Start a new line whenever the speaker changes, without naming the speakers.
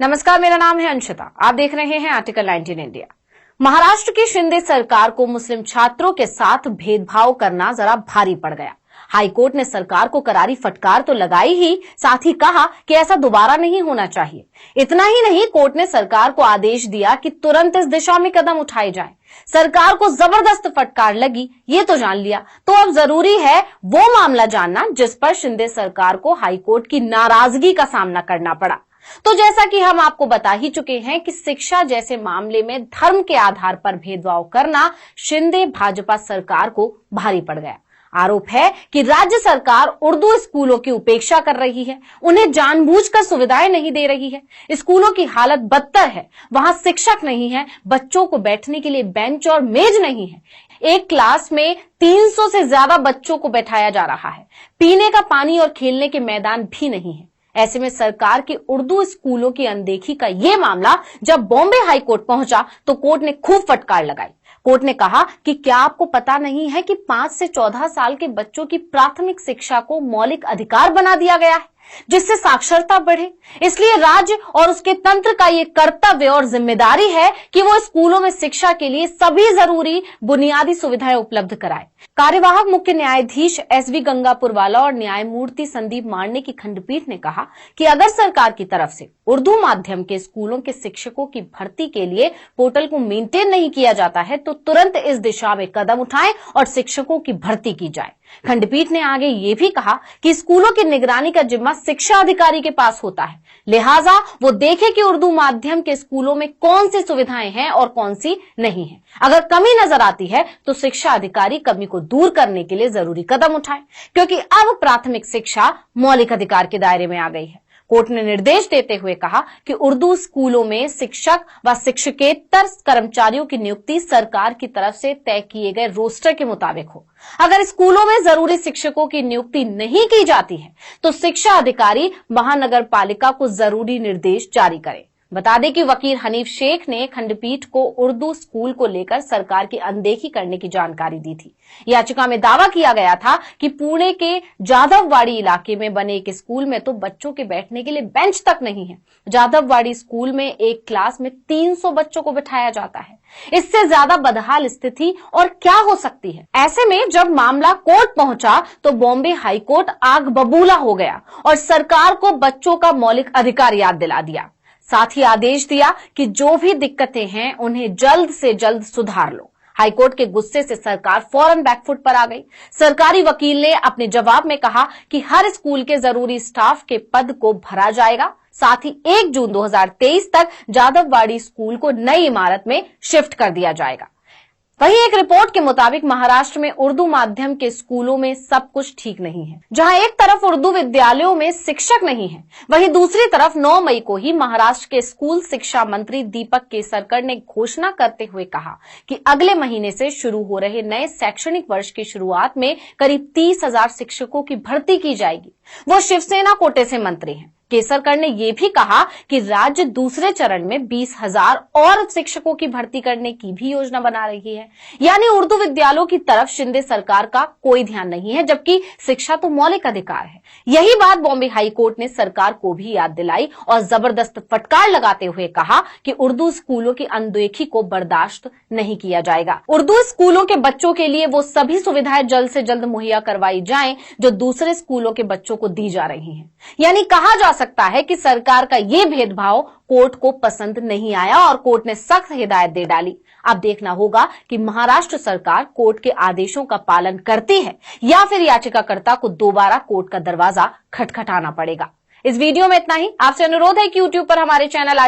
नमस्कार, मेरा नाम है अंशिता। आप देख रहे हैं आर्टिकल 19 इंडिया। महाराष्ट्र की शिंदे सरकार को मुस्लिम छात्रों के साथ भेदभाव करना जरा भारी पड़ गया। हाईकोर्ट ने सरकार को करारी फटकार तो लगाई ही, साथ ही कहा कि ऐसा दोबारा नहीं होना चाहिए। इतना ही नहीं, कोर्ट ने सरकार को आदेश दिया कि तुरंत इस दिशा में कदम उठाए जाएं। सरकार को जबरदस्त फटकार लगी, ये तो जान लिया, तो अब जरूरी है वो मामला जानना जिस पर शिंदे सरकार को हाईकोर्ट की नाराजगी का सामना करना पड़ा। तो जैसा कि हम आपको बता ही चुके हैं कि शिक्षा जैसे मामले में धर्म के आधार पर भेदभाव करना शिंदे भाजपा सरकार को भारी पड़ गया। आरोप है कि राज्य सरकार उर्दू स्कूलों की उपेक्षा कर रही है, उन्हें जानबूझकर सुविधाएं नहीं दे रही है। स्कूलों की हालत बदतर है, वहां शिक्षक नहीं है, बच्चों को बैठने के लिए बेंच और मेज नहीं है। एक क्लास में 300 से ज्यादा बच्चों को बैठाया जा रहा है, पीने का पानी और खेलने के मैदान भी नहीं है। ऐसे में सरकार की उर्दू स्कूलों की अनदेखी का यह मामला जब बॉम्बे हाईकोर्ट पहुंचा तो कोर्ट ने खूब फटकार लगाई। कोर्ट ने कहा कि क्या आपको पता नहीं है कि 5 से 14 साल के बच्चों की प्राथमिक शिक्षा को मौलिक अधिकार बना दिया गया है, जिससे साक्षरता बढ़े। इसलिए राज्य और उसके तंत्र का ये कर्तव्य और जिम्मेदारी है कि वो स्कूलों में शिक्षा के लिए सभी जरूरी बुनियादी सुविधाएं उपलब्ध कराए। कार्यवाहक मुख्य न्यायाधीश SV गंगापुरवाला और न्यायमूर्ति संदीप मार्णे की खंडपीठ ने कहा कि अगर सरकार की तरफ से उर्दू माध्यम के स्कूलों के शिक्षकों की भर्ती के लिए पोर्टल को मेंटेन नहीं किया जाता है तो तुरंत इस दिशा में कदम उठाएं और शिक्षकों की भर्ती की जाए। खंडपीठ ने आगे ये भी कहा कि स्कूलों की निगरानी का जिम्मा शिक्षा अधिकारी के पास होता है, लिहाजा वो देखे कि उर्दू माध्यम के स्कूलों में कौन सी सुविधाएं हैं और कौन सी नहीं है। अगर कमी नजर आती है तो शिक्षा अधिकारी कमी को दूर करने के लिए जरूरी कदम उठाएं, क्योंकि अब प्राथमिक शिक्षा मौलिक अधिकार के दायरे में आ गई है। कोर्ट ने निर्देश देते हुए कहा कि उर्दू स्कूलों में शिक्षक व शिक्षकेतर कर्मचारियों की नियुक्ति सरकार की तरफ से तय किए गए रोस्टर के मुताबिक हो। अगर स्कूलों में जरूरी शिक्षकों की नियुक्ति नहीं की जाती है तो शिक्षा अधिकारी महानगर पालिका को जरूरी निर्देश जारी करें। बता दें कि वकील हनीफ शेख ने खंडपीठ को उर्दू स्कूल को लेकर सरकार की अनदेखी करने की जानकारी दी थी। याचिका में दावा किया गया था कि पुणे के जाधववाड़ी इलाके में बने एक स्कूल में तो बच्चों के बैठने के लिए बेंच तक नहीं है। जाधववाड़ी स्कूल में एक क्लास में 300 बच्चों को बिठाया जाता है। इससे ज्यादा बदहाल स्थिति और क्या हो सकती है। ऐसे में जब मामला कोर्ट पहुंचा तो बॉम्बे हाईकोर्ट आग बबूला हो गया और सरकार को बच्चों का मौलिक अधिकार याद दिला दिया। साथ ही आदेश दिया कि जो भी दिक्कतें हैं उन्हें जल्द से जल्द सुधार लो। हाईकोर्ट के गुस्से से सरकार फौरन बैकफुट पर आ गई। सरकारी वकील ने अपने जवाब में कहा कि हर स्कूल के जरूरी स्टाफ के पद को भरा जाएगा। साथ ही 1 जून 2023 तक जाधववाड़ी स्कूल को नई इमारत में शिफ्ट कर दिया जाएगा। वहीं एक रिपोर्ट के मुताबिक महाराष्ट्र में उर्दू माध्यम के स्कूलों में सब कुछ ठीक नहीं है। जहां एक तरफ उर्दू विद्यालयों में शिक्षक नहीं है, वहीं दूसरी तरफ 9 मई को ही महाराष्ट्र के स्कूल शिक्षा मंत्री दीपक केसरकर ने घोषणा करते हुए कहा कि अगले महीने से शुरू हो रहे नए शैक्षणिक वर्ष की शुरुआत में करीब 30,000 शिक्षकों की भर्ती की जाएगी। वो शिवसेना कोटे से मंत्री हैं। केसरकर ने यह भी कहा कि राज्य दूसरे चरण में 20,000 और शिक्षकों की भर्ती करने की भी योजना बना रही है। यानी उर्दू विद्यालयों की तरफ शिंदे सरकार का कोई ध्यान नहीं है, जबकि शिक्षा तो मौलिक अधिकार है। यही बात बॉम्बे हाईकोर्ट ने सरकार को भी याद दिलाई और जबरदस्त फटकार लगाते हुए कहा कि उर्दू स्कूलों की अनदेखी को बर्दाश्त नहीं किया जाएगा। उर्दू स्कूलों के बच्चों के लिए वो सभी सुविधाएं जल्द से जल्द मुहैया करवाई जाएं जो दूसरे स्कूलों के बच्चों को दी जा रही हैं। यानी कहा जा सकता है कि सरकार का यह भेदभाव कोर्ट को पसंद नहीं आया और कोर्ट ने सख्त हिदायत दे डाली। अब देखना होगा कि महाराष्ट्र सरकार कोर्ट के आदेशों का पालन करती है या फिर याचिकाकर्ता को दोबारा कोर्ट का दरवाजा खटखटाना पड़ेगा। इस वीडियो में इतना ही। आपसे अनुरोध है कि YouTube पर हमारे चैनल